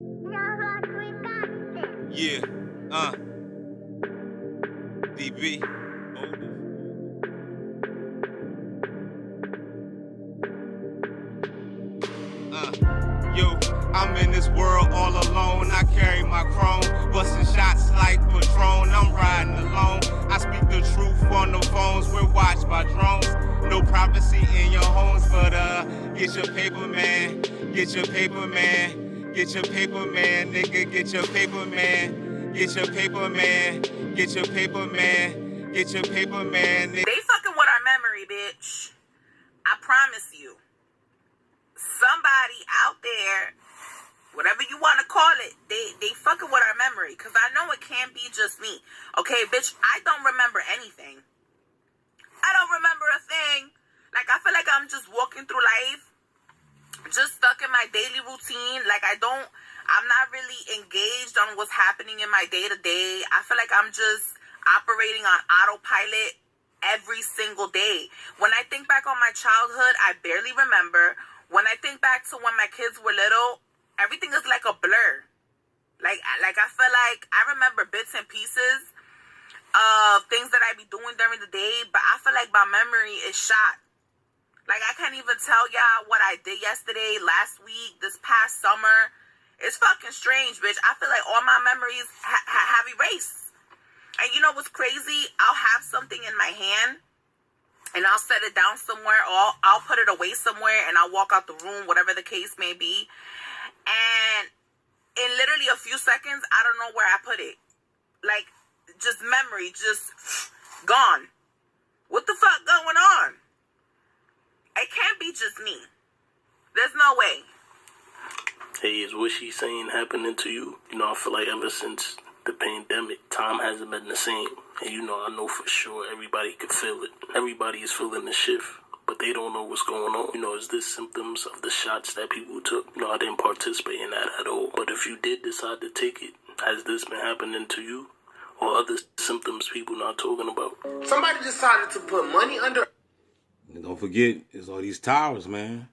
Yeah, DB. Yo, I'm in this world all alone. I carry my chrome, busting shots like Patron. I'm riding alone. I speak the truth on the phones. We're watched by drones. No privacy in your homes, but get your paper, man. Get your paper, man. Get your paper, man. Nigga, get your paper, man. Get your paper, man. Get your paper, man. Get your paper, man. They fucking with our memory, bitch. I promise you. Somebody out there, whatever you want to call it, they fucking with our memory. Because I know it can't be just me. Okay, bitch, I don't remember anything. I don't remember a thing. Like, I feel like I'm just walking through life, just stuck in my daily routine. Like, I'm not really engaged on what's happening in my day-to-day. I feel like I'm just operating on autopilot every single day. When I think back on my childhood, I barely remember. When I think back to when my kids were little, everything is like a blur. Like I feel like I remember bits and pieces of things that I be doing during the day, but I feel like my memory is shot. Like, I can't even tell y'all what I did yesterday, last week, this past summer. It's fucking strange, bitch. I feel like all my memories have erased. And you know what's crazy? I'll have something in my hand, and I'll set it down somewhere, or I'll put it away somewhere, and I'll walk out the room, whatever the case may be. And in literally a few seconds, I don't know where I put it. Like, just memory, just gone. What the fuck going on? It can't be just me. There's no way. Hey, is what she's saying happening to you? You know, I feel like ever since the pandemic, time hasn't been the same. And you know, I know for sure everybody could feel it. Everybody is feeling the shift, but they don't know what's going on. You know, is this symptoms of the shots that people took? You know, I didn't participate in that at all. But if you did decide to take it, has this been happening to you? Or other symptoms people not talking about? Somebody decided to put money under... And don't forget, it's all these towers, man.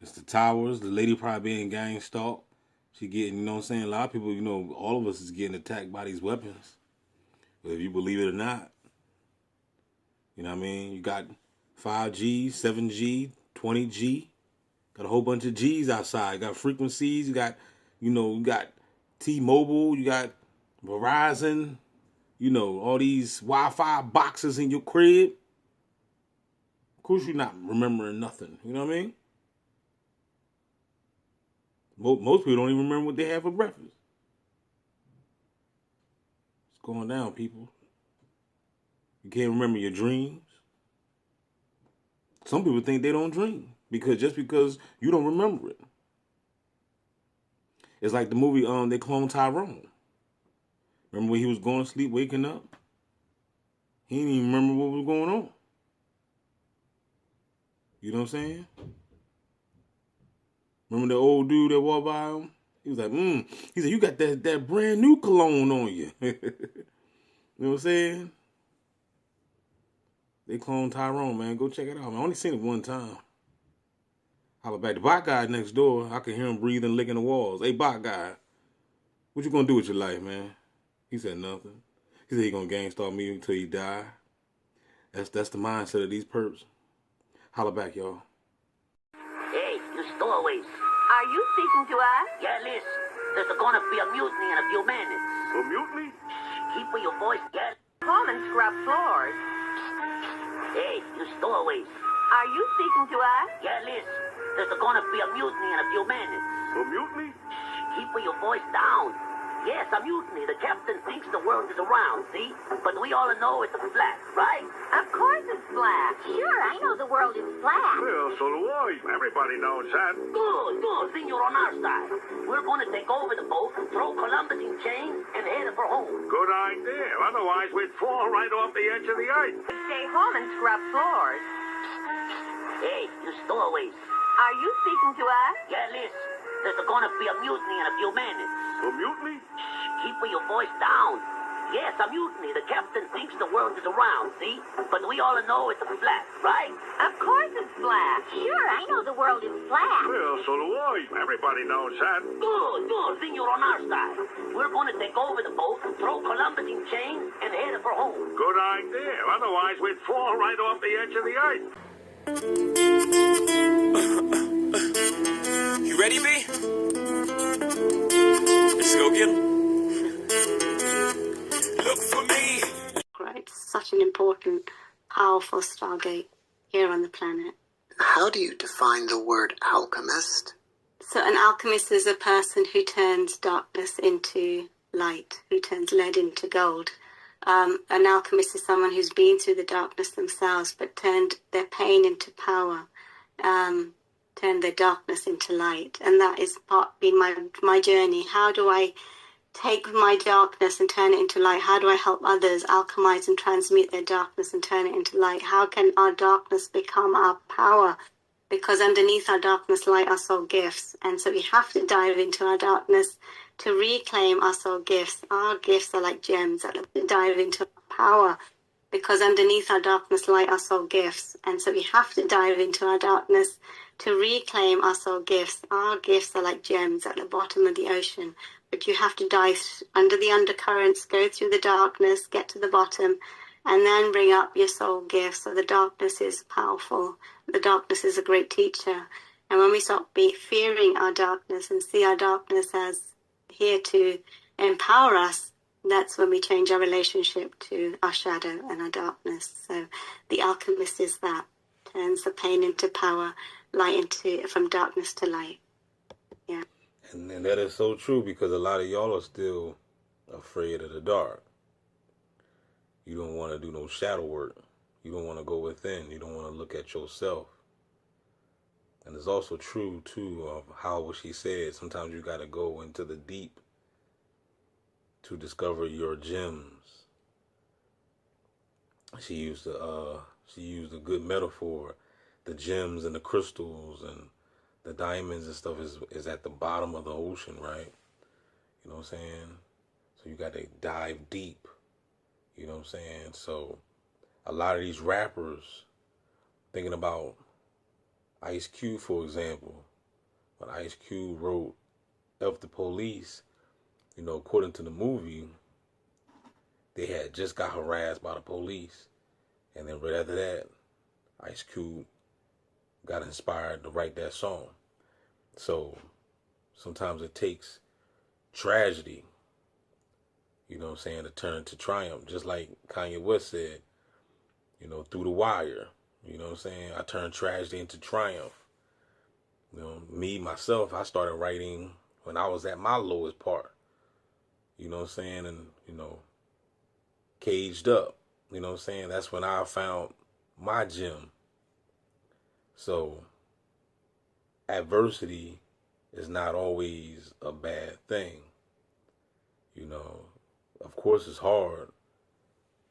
It's the towers. The lady probably being gang stalked. She getting, you know what I'm saying? A lot of people, you know, all of us is getting attacked by these weapons. Whether you believe it or not. You know what I mean? You got 5G, 7G, 20G. Got a whole bunch of G's outside. You got frequencies. You got, you know, you got T-Mobile. You got Verizon. You know, all these Wi-Fi boxes in your crib. Of course you're not remembering nothing. You know what I mean? Most people don't even remember what they had for breakfast. It's going down, people. You can't remember your dreams. Some people think they don't dream just because you don't remember it. It's like the movie they cloned Tyrone. Remember when he was going to sleep, waking up? He didn't even remember what was going on. You know what I'm saying? Remember the old dude that walked by him? He was like, He said, you got that brand new cologne on you. You know what I'm saying? They cloned Tyrone, man. Go check it out, man. I only seen it one time. Holla back. The bot guy next door, I could hear him breathing, licking the walls. Hey, bot guy, what you gonna do with your life, man? He said nothing. He said he gonna gang stalk me until he die. That's the mindset of these perps. Holla back, y'all. Hey, you stowaways. Are you speaking to us? Yeah, Liz. There's gonna be a mutiny in a few minutes. A mutiny? Keep your voice, yeah? Home and scrub floors. Hey, you stowaways. Are you speaking to us? Yeah, Liz. There's gonna be a mutiny in a few minutes. A mutiny? Keep your voice down. Yes, a mutiny. The captain thinks the world is around, see? But we all know it's flat, right? Of course it's flat. Sure, I know the world is flat. Well, so do I. Everybody knows that. Good. Then you're on our side. We're gonna take over the boat, throw Columbus in chains, and head for home. Good idea. Otherwise, we'd fall right off the edge of the ice. Stay home and scrub floors. Hey, you stowaways. Are you speaking to us? Yeah, Liz. There's gonna be a mutiny in a few minutes. A mutiny? Keep your voice down. Yes, a mutiny. The captain thinks the world is around, see? But we all know it's a flat, right? Of course it's flat. Sure, I know the world is flat. Well, so do I. Everybody knows that. Good. Then you're on our side. We're going to take over the boat, throw Columbus in chains, and head for home. Good idea. Otherwise, we'd fall right off the edge of the ice. You ready, B? Let's go get 'em. Look for me. Right, such an important, powerful stargate here on the planet. How do you define the word alchemist? So an alchemist is a person who turns darkness into light, who turns lead into gold. An alchemist is someone who's been through the darkness themselves, but turned their pain into power, turned their darkness into light. And that is been my journey. How do I take my darkness and turn it into light? How do I help others alchemize and transmute their darkness and turn it into light? How can our darkness become our power? Because underneath our darkness lie our soul gifts. And so we have to dive into our darkness to reclaim our soul gifts. Our gifts are like gems that dive into our power. Because underneath our darkness lie our soul gifts. And so we have to dive into our darkness to reclaim our soul gifts. Our gifts are like gems at the bottom of the ocean. But you have to dive under the undercurrents, go through the darkness, get to the bottom, and then bring up your soul gifts. So the darkness is powerful. The darkness is a great teacher. And when we stop fearing our darkness and see our darkness as here to empower us, that's when we change our relationship to our shadow and our darkness. So the alchemist is that, turns the pain into power, light from darkness to light. Yeah. And that is so true, because a lot of y'all are still afraid of the dark. You don't want to do no shadow work. You don't want to go within. You don't want to look at yourself. And it's also true, too, of how what she said. Sometimes you got to go into the deep to discover your gems. She used a good metaphor. The gems and the crystals and the diamonds and stuff is at the bottom of the ocean, right? You know what I'm saying? So you got to dive deep. You know what I'm saying? So a lot of these rappers, thinking about Ice Cube, for example, when Ice Cube wrote F the Police, you know, according to the movie, they had just got harassed by the police. And then right after that, Ice Cube got inspired to write that song. So sometimes it takes tragedy, you know what I'm saying, to turn to triumph. Just like Kanye West said, you know, through the wire, you know what I'm saying, I turned tragedy into triumph. You know, me, myself, I started writing when I was at my lowest part, you know what I'm saying, and, you know, caged up, you know what I'm saying, that's when I found my gem. So adversity is not always a bad thing. You know, of course it's hard.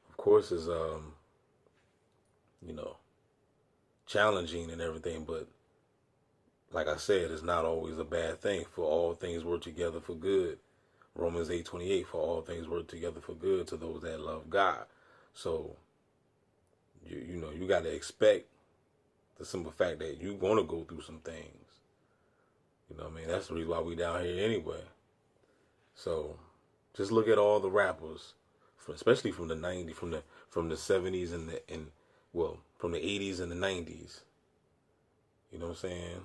Of course it's, you know, challenging and everything, but like I said, it's not always a bad thing. For all things work together for good. Romans 8:28, for all things work together for good to those that love God. So, you know, you got to expect the simple fact that you're going to go through some things. You know what I mean? That's the reason why we down here anyway. So, just look at all the rappers, especially from the 90s, from the 70s and from the 80s and the 90s. You know what I'm saying?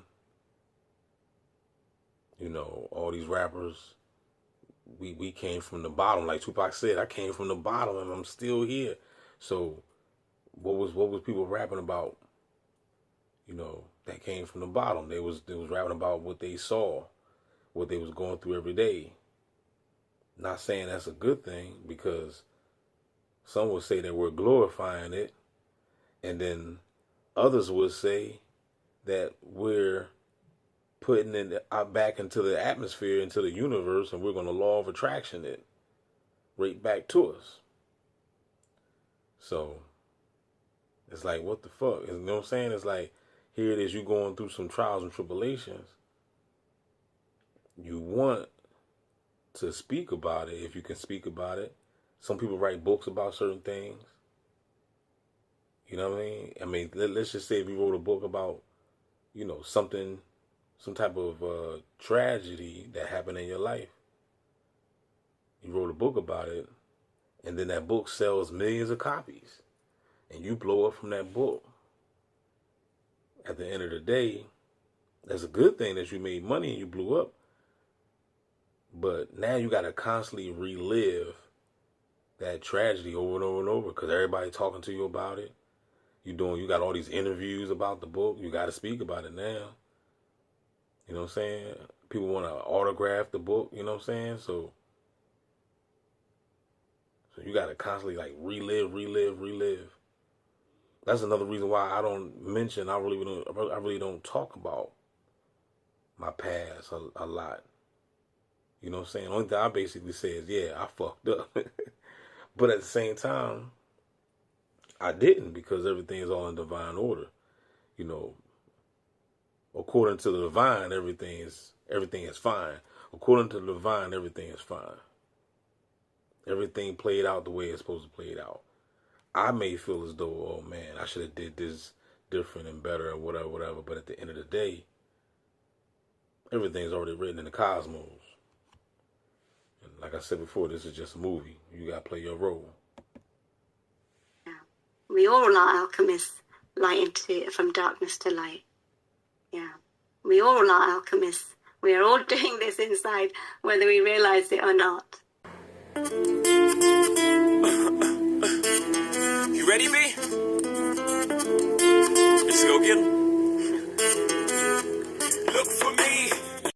You know, all these rappers, we came from the bottom. Like Tupac said, I came from the bottom and I'm still here. So what was people rapping about? You know, that came from the bottom. They was rapping about what they saw, what they was going through every day. Not saying that's a good thing, because some would say that we're glorifying it, and then others would say that we're putting it back into the atmosphere, into the universe, and we're going to law of attraction it right back to us. So it's like, what the fuck? You know what I'm saying? It's like, here it is, you going through some trials and tribulations. You want to speak about it, if you can speak about it, Some people write books about certain things. You know what I mean? I mean, let's just say if you wrote a book about, you know, some type of tragedy that happened in your life. You wrote a book about it, and then that book sells millions of copies, and you blow up from that book. At the end of the day, that's a good thing that you made money and you blew up. But now you got to constantly relive that tragedy over and over and over because everybody talking to you about it. You got all these interviews about the book. You got to speak about it now. You know what I'm saying? People want to autograph the book. You know what I'm saying? So you got to constantly like relive. That's another reason why I don't mention. I really don't talk about my past a lot. You know what I'm saying? The only thing I basically say is, yeah, I fucked up. But at the same time, I didn't, because everything is all in divine order. You know, according to the divine, everything is fine. According to the divine, everything is fine. Everything played out the way it's supposed to play it out. I may feel as though, oh man, I should have did this different and better or whatever. But at the end of the day, everything's already written in the cosmos. And like I said before, this is just a movie. You got to play your role. Yeah. We all are alchemists, from darkness to light. Yeah. We all are alchemists. We are all doing this inside, whether we realize it or not. You ready, B? Let's go get him.